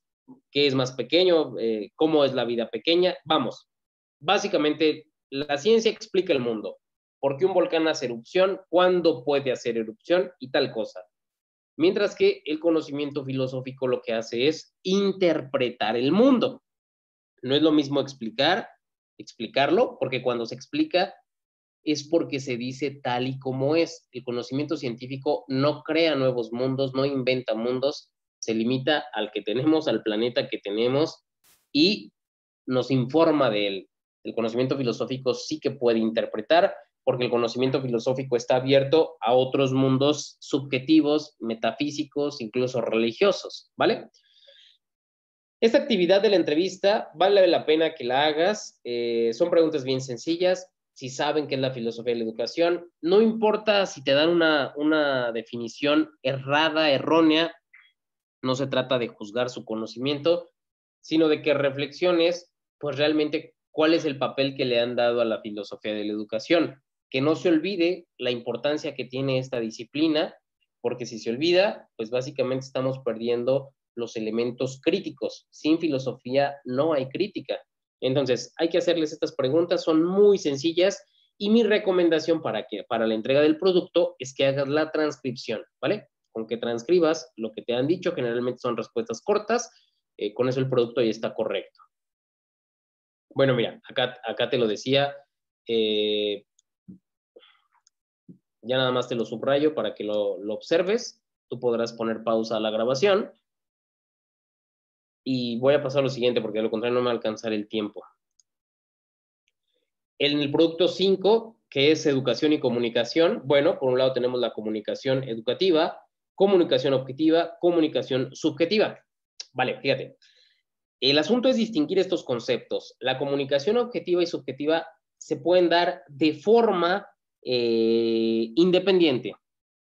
¿Qué es más pequeño? ¿Cómo es la vida pequeña? Vamos, básicamente la ciencia explica el mundo. ¿Por qué un volcán hace erupción? ¿Cuándo puede hacer erupción? Y tal cosa. Mientras que el conocimiento filosófico lo que hace es interpretar el mundo. No es lo mismo explicarlo, porque cuando se explica es porque se dice tal y como es. El conocimiento científico no crea nuevos mundos, no inventa mundos, se limita al que tenemos, al planeta que tenemos y nos informa de él. El conocimiento filosófico sí que puede interpretar, porque el conocimiento filosófico está abierto a otros mundos subjetivos, metafísicos, incluso religiosos, ¿vale? Esta actividad de la entrevista vale la pena que la hagas. Son preguntas bien sencillas. Si saben qué es la filosofía de la educación, no importa si te dan una definición errada, errónea, no se trata de juzgar su conocimiento, sino de que reflexiones, pues realmente, cuál es el papel que le han dado a la filosofía de la educación. Que no se olvide la importancia que tiene esta disciplina, porque si se olvida, pues básicamente estamos perdiendo los elementos críticos. Sin filosofía no hay crítica. Entonces, hay que hacerles estas preguntas, son muy sencillas, y mi recomendación para la entrega del producto es que hagas la transcripción, ¿vale? Con que transcribas lo que te han dicho, generalmente son respuestas cortas, con eso el producto ya está correcto. Bueno, mira, acá te lo decía, ya nada más te lo subrayo para que lo observes. Tú podrás poner pausa a la grabación. Y voy a pasar a lo siguiente, porque de lo contrario no me va a alcanzar el tiempo. En el producto 5, que es educación y comunicación, bueno, por un lado tenemos la comunicación educativa, comunicación objetiva, comunicación subjetiva. Vale, fíjate. El asunto es distinguir estos conceptos. La comunicación objetiva y subjetiva se pueden dar de forma independiente.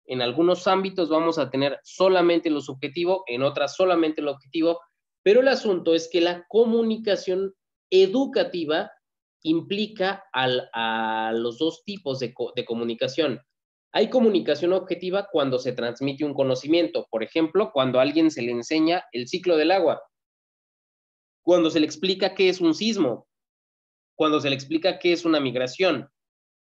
En algunos ámbitos vamos a tener solamente lo subjetivo, en otras solamente lo objetivo, pero el asunto es que la comunicación educativa implica a los dos tipos de comunicación. Hay comunicación objetiva cuando se transmite un conocimiento, por ejemplo, cuando a alguien se le enseña el ciclo del agua, cuando se le explica qué es un sismo, cuando se le explica qué es una migración,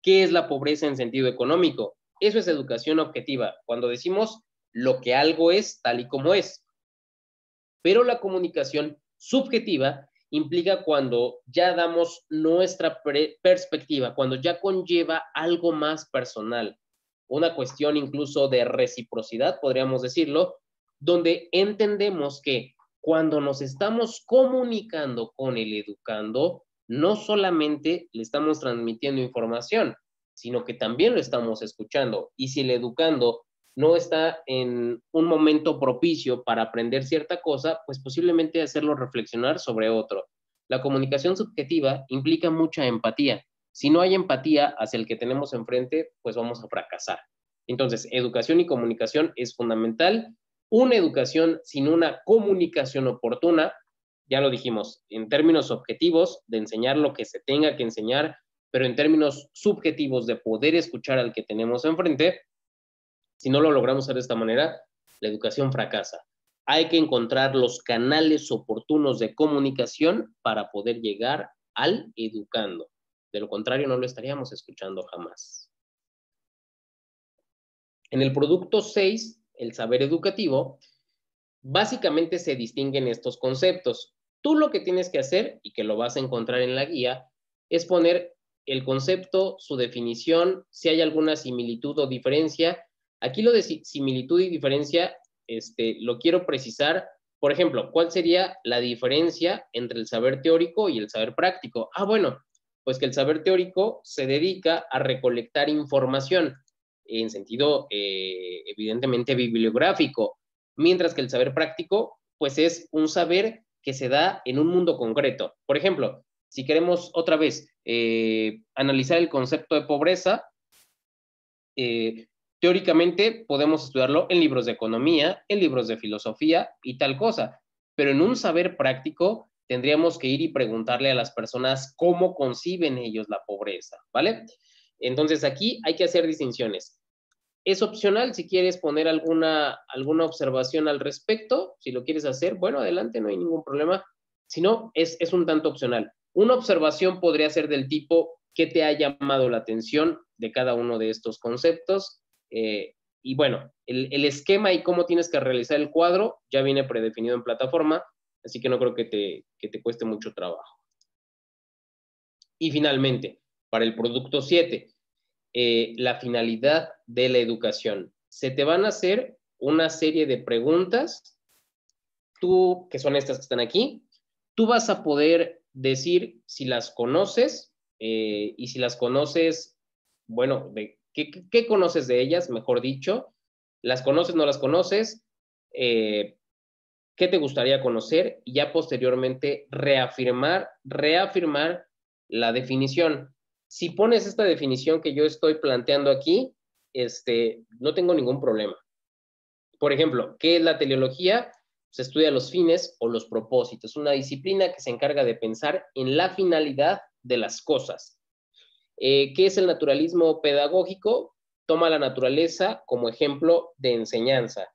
qué es la pobreza en sentido económico. Eso es educación objetiva, cuando decimos lo que algo es tal y como es. Pero la comunicación subjetiva implica cuando ya damos nuestra perspectiva, cuando ya conlleva algo más personal, una cuestión incluso de reciprocidad, podríamos decirlo, donde entendemos que cuando nos estamos comunicando con el educando, no solamente le estamos transmitiendo información, sino que también lo estamos escuchando. Y si el educando no está en un momento propicio para aprender cierta cosa, pues posiblemente hacerlo reflexionar sobre otro. La comunicación subjetiva implica mucha empatía. Si no hay empatía hacia el que tenemos enfrente, pues vamos a fracasar. Entonces, educación y comunicación es fundamental. Una educación sin una comunicación oportuna, ya lo dijimos, en términos objetivos, de enseñar lo que se tenga que enseñar, pero en términos subjetivos de poder escuchar al que tenemos enfrente, si no lo logramos hacer de esta manera, la educación fracasa. Hay que encontrar los canales oportunos de comunicación para poder llegar al educando. De lo contrario, no lo estaríamos escuchando jamás. En el producto 6, el saber educativo, básicamente se distinguen estos conceptos. Tú lo que tienes que hacer, y que lo vas a encontrar en la guía, es poner el concepto, su definición, si hay alguna similitud o diferencia. Aquí lo de similitud y diferencia, lo quiero precisar. Por ejemplo, ¿cuál sería la diferencia entre el saber teórico y el saber práctico? Bueno, pues que el saber teórico se dedica a recolectar información en sentido evidentemente bibliográfico, mientras que el saber práctico, pues es un saber que se da en un mundo concreto. Por ejemplo, si queremos otra vez analizar el concepto de pobreza, teóricamente podemos estudiarlo en libros de economía, en libros de filosofía y tal cosa, pero en un saber práctico tendríamos que ir y preguntarle a las personas cómo conciben ellos la pobreza, ¿vale? Entonces aquí hay que hacer distinciones. Es opcional si quieres poner alguna observación al respecto, si lo quieres hacer, bueno, adelante, no hay ningún problema. Si no, es un tanto opcional. Una observación podría ser del tipo, ¿qué te ha llamado la atención de cada uno de estos conceptos? Y bueno, el esquema y cómo tienes que realizar el cuadro ya viene predefinido en plataforma, así que no creo que te cueste mucho trabajo. Y finalmente, para el producto 7, la finalidad de la educación. Se te van a hacer una serie de preguntas, tú, que son estas que están aquí, tú vas a poder decir si las conoces y si las conoces, bueno, ¿qué conoces de ellas, mejor dicho? ¿Las conoces, no las conoces? ¿Qué te gustaría conocer? Y ya posteriormente reafirmar la definición. Si pones esta definición que yo estoy planteando aquí, no tengo ningún problema. Por ejemplo, ¿qué es la teleología? Se estudia los fines o los propósitos, una disciplina que se encarga de pensar en la finalidad de las cosas. ¿Qué es el naturalismo pedagógico? Toma la naturaleza como ejemplo de enseñanza.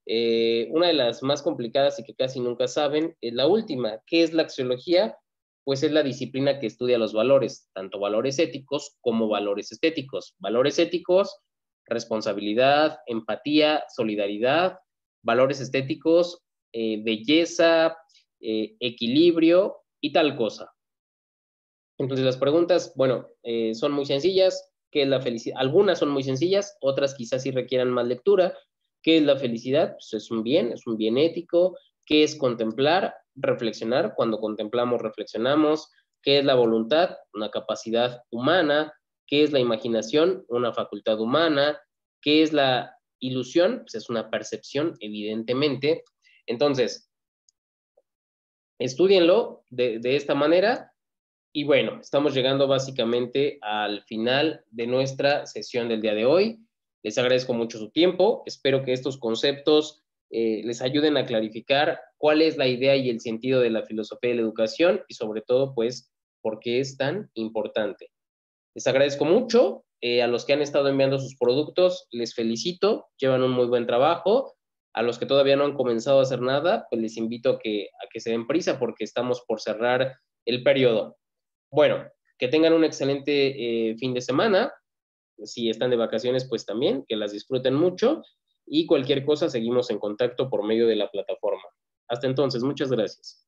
Una de las más complicadas y que casi nunca saben es la última. ¿Qué es la axiología? Pues es la disciplina que estudia los valores, tanto valores éticos como valores estéticos. Valores éticos, responsabilidad, empatía, solidaridad. Valores estéticos, belleza, equilibrio y tal cosa. Entonces las preguntas, bueno, son muy sencillas. ¿Qué es la felicidad? Algunas son muy sencillas, otras quizás sí requieran más lectura. ¿Qué es la felicidad? Pues es un bien ético. ¿Qué es contemplar? Reflexionar. Cuando contemplamos, reflexionamos. ¿Qué es la voluntad? Una capacidad humana. ¿Qué es la imaginación? Una facultad humana. ¿Qué es la ilusión? Pues es una percepción, evidentemente. Entonces, estúdienlo de esta manera. Y bueno, estamos llegando básicamente al final de nuestra sesión del día de hoy. Les agradezco mucho su tiempo. Espero que estos conceptos les ayuden a clarificar cuál es la idea y el sentido de la filosofía de la educación y sobre todo, pues, por qué es tan importante. Les agradezco mucho. A los que han estado enviando sus productos, les felicito. Llevan un muy buen trabajo. A los que todavía no han comenzado a hacer nada, pues les invito a que se den prisa porque estamos por cerrar el periodo. Bueno, que tengan un excelente fin de semana. Si están de vacaciones, pues también, que las disfruten mucho. Y cualquier cosa, seguimos en contacto por medio de la plataforma. Hasta entonces, muchas gracias.